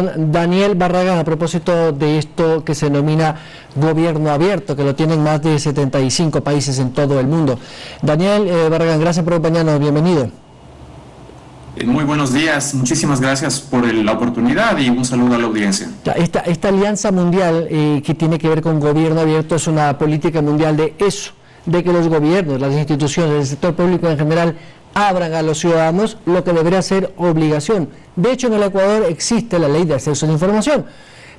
con Daniel Barragán a propósito de esto que se denomina gobierno abierto, que lo tienen más de 75 países en todo el mundo. Daniel Barragán, gracias por acompañarnos, bienvenido. Muy buenos días, muchísimas gracias por la oportunidad y un saludo a la audiencia. Esta alianza mundial que tiene que ver con gobierno abierto es una política mundial de eso, de que los gobiernos, las instituciones, el sector público en general abran a los ciudadanos lo que debería ser obligación. De hecho, en el Ecuador existe la ley de acceso a la información,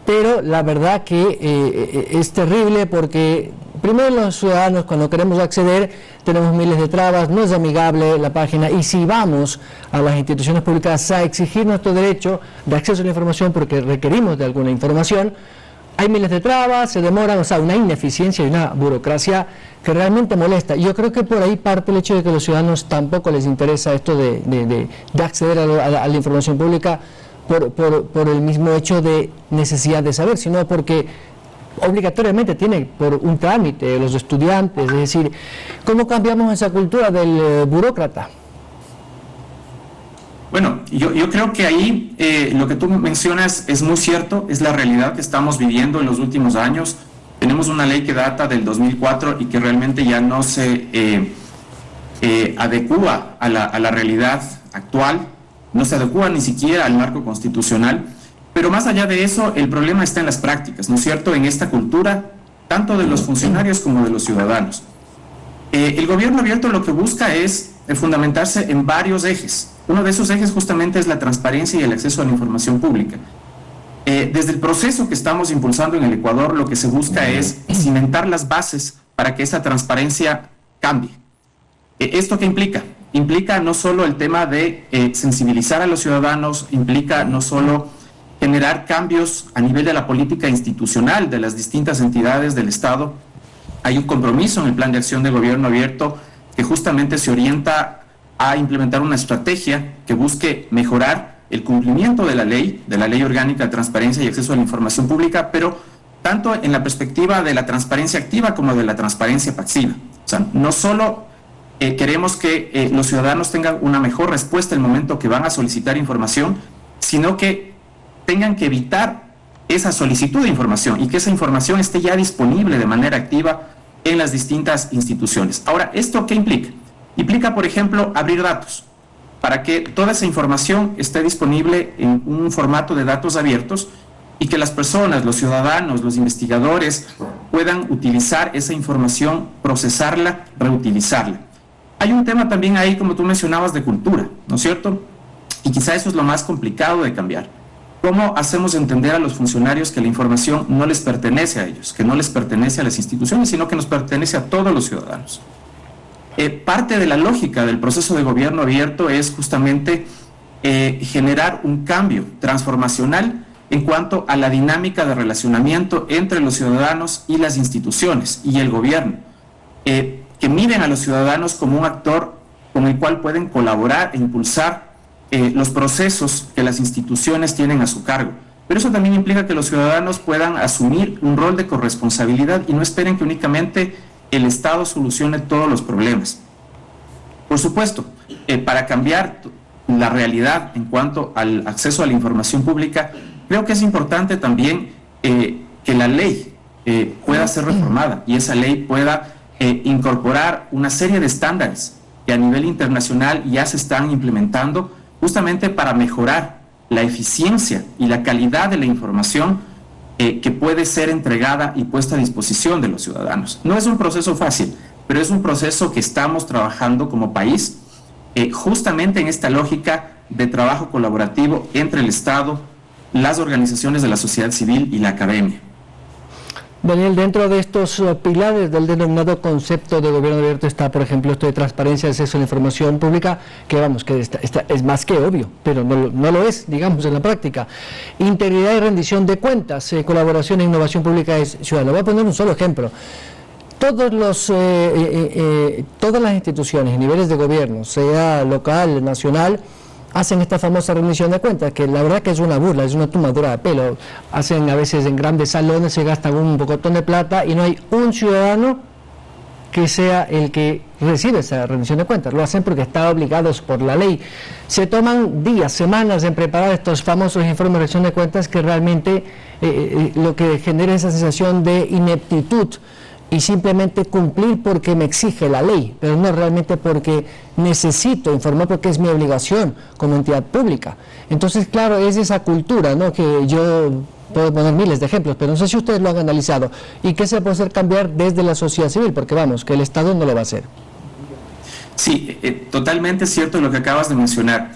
pero la verdad que es terrible porque primero los ciudadanos cuando queremos acceder tenemos miles de trabas, no es amigable la página, y si vamos a las instituciones públicas a exigir nuestro derecho de acceso a la información porque requerimos de alguna información, hay miles de trabas, se demoran, o sea, una ineficiencia y una burocracia que realmente molesta. Yo creo que por ahí parte el hecho de que a los ciudadanos tampoco les interesa esto de acceder a la información pública por el mismo hecho de necesidad de saber, sino porque obligatoriamente tiene por un trámite los estudiantes. Es decir, ¿cómo cambiamos esa cultura del burócrata? Bueno, yo creo que ahí lo que tú mencionas es muy cierto, es la realidad que estamos viviendo en los últimos años. Tenemos una ley que data del 2004 y que realmente ya no se adecúa a la realidad actual, no se adecúa ni siquiera al marco constitucional. Pero más allá de eso, el problema está en las prácticas, ¿no es cierto?, en esta cultura, tanto de los funcionarios como de los ciudadanos. El gobierno abierto lo que busca es fundamentarse en varios ejes. Uno de esos ejes justamente es la transparencia y el acceso a la información pública. Desde el proceso que estamos impulsando en el Ecuador, lo que se busca es cimentar las bases para que esa transparencia cambie. ¿Esto qué implica? Implica no solo el tema de sensibilizar a los ciudadanos, implica no solo generar cambios a nivel de la política institucional de las distintas entidades del Estado. Hay un compromiso en el Plan de Acción de Gobierno Abierto que justamente se orienta a implementar una estrategia que busque mejorar el cumplimiento de la ley orgánica de transparencia y acceso a la información pública, pero tanto en la perspectiva de la transparencia activa como de la transparencia pasiva. O sea, no solo queremos que los ciudadanos tengan una mejor respuesta en el momento que van a solicitar información, sino que tengan que evitar esa solicitud de información y que esa información esté ya disponible de manera activa en las distintas instituciones. Ahora, ¿esto qué implica? Implica, por ejemplo, abrir datos para que toda esa información esté disponible en un formato de datos abiertos y que las personas, los ciudadanos, los investigadores puedan utilizar esa información, procesarla, reutilizarla. Hay un tema también ahí, como tú mencionabas, de cultura, ¿no es cierto? Y quizá eso es lo más complicado de cambiar. ¿Cómo hacemos entender a los funcionarios que la información no les pertenece a ellos, que no les pertenece a las instituciones, sino que nos pertenece a todos los ciudadanos? Parte de la lógica del proceso de gobierno abierto es justamente generar un cambio transformacional en cuanto a la dinámica de relacionamiento entre los ciudadanos y las instituciones y el gobierno, que miren a los ciudadanos como un actor con el cual pueden colaborar e impulsar los procesos que las instituciones tienen a su cargo. Pero eso también implica que los ciudadanos puedan asumir un rol de corresponsabilidad y no esperen que únicamente el Estado solucione todos los problemas. Por supuesto, para cambiar la realidad en cuanto al acceso a la información pública, creo que es importante también que la ley pueda ser reformada y esa ley pueda incorporar una serie de estándares que a nivel internacional ya se están implementando justamente para mejorar la eficiencia y la calidad de la información que puede ser entregada y puesta a disposición de los ciudadanos. No es un proceso fácil, pero es un proceso que estamos trabajando como país justamente en esta lógica de trabajo colaborativo entre el Estado, las organizaciones de la sociedad civil y la academia. Daniel, dentro de estos pilares del denominado concepto de gobierno abierto está, por ejemplo, esto de transparencia y acceso a la información pública, que vamos, que es más que obvio, pero no lo es, digamos, en la práctica. Integridad y rendición de cuentas, colaboración e innovación pública es ciudadana. Voy a poner un solo ejemplo. Todas las instituciones, niveles de gobierno, sea local, nacional, hacen esta famosa rendición de cuentas, que la verdad que es una burla, es una tomadura de pelo. Hacen a veces en grandes salones, se gastan un pocotón de plata y no hay un ciudadano que sea el que recibe esa rendición de cuentas. Lo hacen porque están obligados por la ley. Se toman días, semanas en preparar estos famosos informes de rendición de cuentas que realmente lo que genera esa sensación de ineptitud y simplemente cumplir porque me exige la ley, pero no realmente porque necesito informar, porque es mi obligación como entidad pública. Entonces, claro, es esa cultura, ¿no?, que yo puedo poner miles de ejemplos, pero no sé si ustedes lo han analizado y qué se puede hacer cambiar desde la sociedad civil, porque vamos, que el Estado no lo va a hacer. Sí, totalmente cierto lo que acabas de mencionar.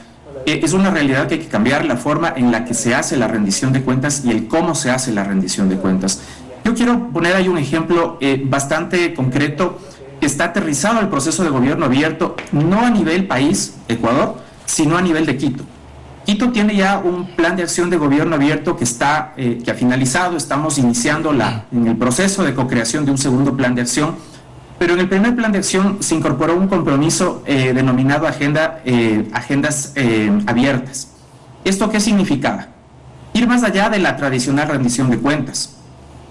Es una realidad que hay que cambiar la forma en la que se hace la rendición de cuentas y el cómo se hace la rendición de cuentas. Yo quiero poner ahí un ejemplo bastante concreto que está aterrizado el proceso de gobierno abierto, no a nivel país, Ecuador, sino a nivel de Quito. Quito tiene ya un plan de acción de gobierno abierto que ha finalizado. Estamos iniciando en el proceso de co-creación de un segundo plan de acción, pero en el primer plan de acción se incorporó un compromiso denominado agendas abiertas. ¿Esto qué significaba? Ir más allá de la tradicional rendición de cuentas,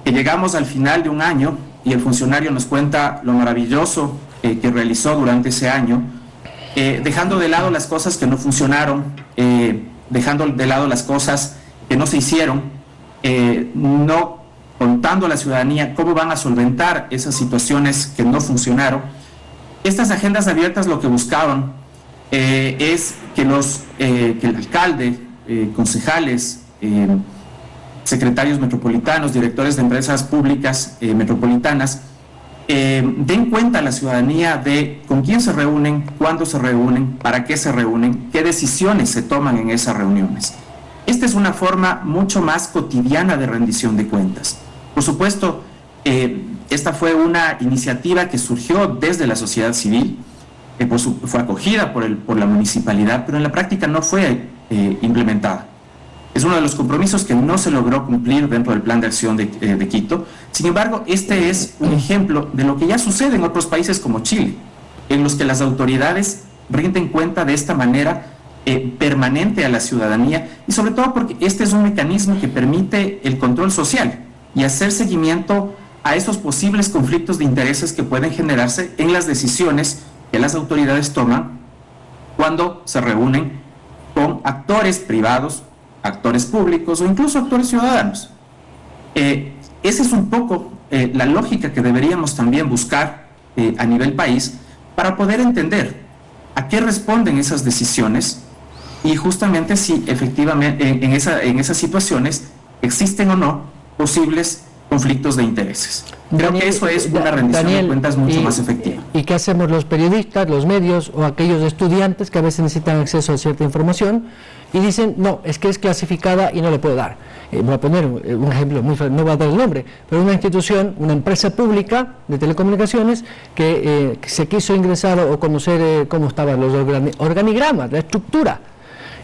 que llegamos al final de un año y el funcionario nos cuenta lo maravilloso que realizó durante ese año, dejando de lado las cosas que no funcionaron, dejando de lado las cosas que no se hicieron, no contando a la ciudadanía cómo van a solventar esas situaciones que no funcionaron. Estas agendas abiertas lo que buscaban es que el alcalde, concejales, secretarios metropolitanos, directores de empresas públicas metropolitanas, den cuenta a la ciudadanía de con quién se reúnen, cuándo se reúnen, para qué se reúnen, qué decisiones se toman en esas reuniones. Esta es una forma mucho más cotidiana de rendición de cuentas. Por supuesto, esta fue una iniciativa que surgió desde la sociedad civil, fue acogida por la municipalidad, pero en la práctica no fue implementada. Es uno de los compromisos que no se logró cumplir dentro del plan de acción de Quito. Sin embargo, este es un ejemplo de lo que ya sucede en otros países como Chile, en los que las autoridades rinden cuenta de esta manera permanente a la ciudadanía, y sobre todo porque este es un mecanismo que permite el control social y hacer seguimiento a esos posibles conflictos de intereses que pueden generarse en las decisiones que las autoridades toman cuando se reúnen con actores privados, actores públicos o incluso actores ciudadanos. Esa es un poco la lógica que deberíamos también buscar a nivel país para poder entender a qué responden esas decisiones y justamente si efectivamente en esas situaciones existen o no posibles conflictos de intereses. Creo que eso es una rendición de cuentas mucho más efectiva. ¿Y qué hacemos los periodistas, los medios o aquellos estudiantes que a veces necesitan acceso a cierta información y dicen, no, es que es clasificada y no le puedo dar? Voy a poner un ejemplo, no voy a dar el nombre, pero una institución, una empresa pública de telecomunicaciones que se quiso ingresar o conocer cómo estaban los organigramas, la estructura,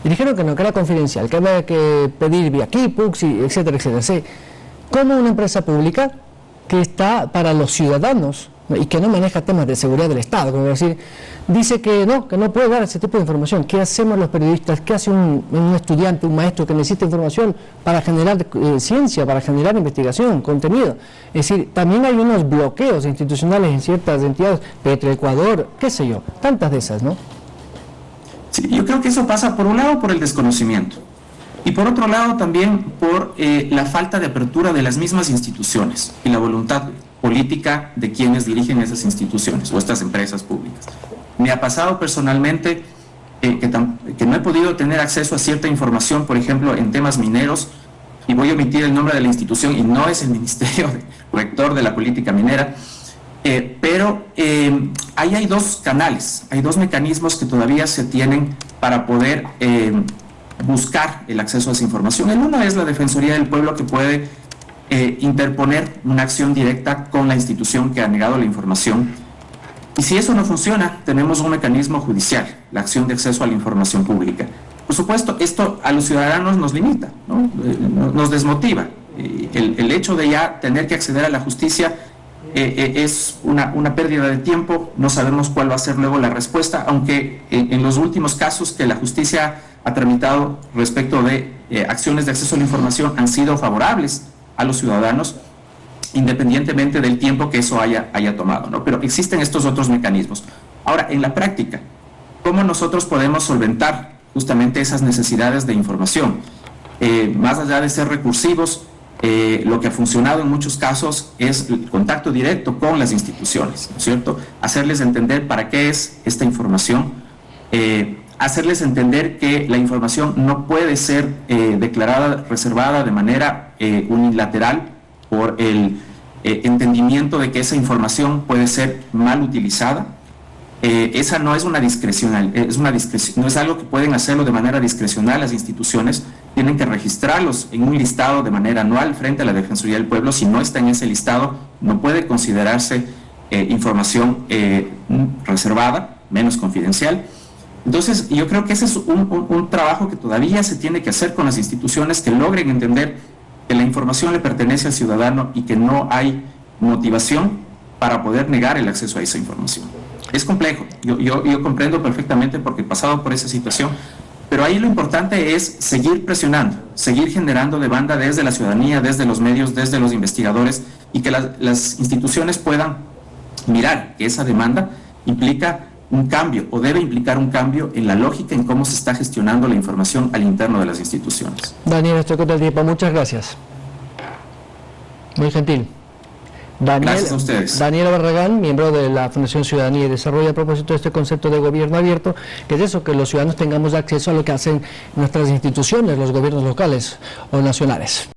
y dijeron que no, que era confidencial, que había que pedir vía Kipux, etcétera, etcétera. Sí. Como una empresa pública que está para los ciudadanos, ¿no?, y que no maneja temas de seguridad del Estado, como decir, dice que no puede dar ese tipo de información. ¿Qué hacemos los periodistas? ¿Qué hace un estudiante, un maestro que necesita información para generar ciencia, para generar investigación, contenido? Es decir, también hay unos bloqueos institucionales en ciertas entidades, Petroecuador, qué sé yo, tantas de esas, ¿no? Sí, yo creo que eso pasa por un lado por el desconocimiento y por otro lado también por la falta de apertura de las mismas instituciones y la voluntad política de quienes dirigen esas instituciones o estas empresas públicas. Me ha pasado personalmente que no he podido tener acceso a cierta información, por ejemplo, en temas mineros, y voy a omitir el nombre de la institución y no es el Ministerio Rector de la Política Minera, pero ahí hay dos canales, hay dos mecanismos que todavía se tienen para poder buscar el acceso a esa información. El uno es la Defensoría del Pueblo, que puede interponer una acción directa con la institución que ha negado la información. Y si eso no funciona, tenemos un mecanismo judicial, la acción de acceso a la información pública. Por supuesto, esto a los ciudadanos nos limita, ¿no? Nos desmotiva. El hecho de ya tener que acceder a la justicia es una pérdida de tiempo, no sabemos cuál va a ser luego la respuesta, aunque en los últimos casos que la justicia ha tramitado respecto de acciones de acceso a la información han sido favorables a los ciudadanos. independientemente del tiempo que eso haya tomado, ¿no? Pero existen estos otros mecanismos. Ahora, en la práctica, ¿cómo nosotros podemos solventar justamente esas necesidades de información? Más allá de ser recursivos, lo que ha funcionado en muchos casos es el contacto directo con las instituciones, ¿no es cierto? Hacerles entender para qué es esta información, hacerles entender que la información no puede ser declarada reservada de manera unilateral por el entendimiento de que esa información puede ser mal utilizada. Esa no es una discrecional, no es algo que pueden hacerlo de manera discrecional. Las instituciones tienen que registrarlos en un listado de manera anual frente a la Defensoría del Pueblo. Si no está en ese listado, no puede considerarse información reservada, menos confidencial. Entonces, yo creo que ese es un trabajo que todavía se tiene que hacer con las instituciones, que logren entender que la información le pertenece al ciudadano y que no hay motivación para poder negar el acceso a esa información. Es complejo, yo comprendo perfectamente porque he pasado por esa situación, pero ahí lo importante es seguir presionando, seguir generando demanda desde la ciudadanía, desde los medios, desde los investigadores, y que las instituciones puedan mirar que esa demanda implica un cambio o debe implicar un cambio en la lógica en cómo se está gestionando la información al interno de las instituciones. Daniel, estoy con el tiempo, muchas gracias. Muy gentil. Gracias a ustedes. Daniel Barragán, miembro de la Fundación Ciudadanía y Desarrollo, a propósito de este concepto de gobierno abierto, que es eso, que los ciudadanos tengamos acceso a lo que hacen nuestras instituciones, los gobiernos locales o nacionales.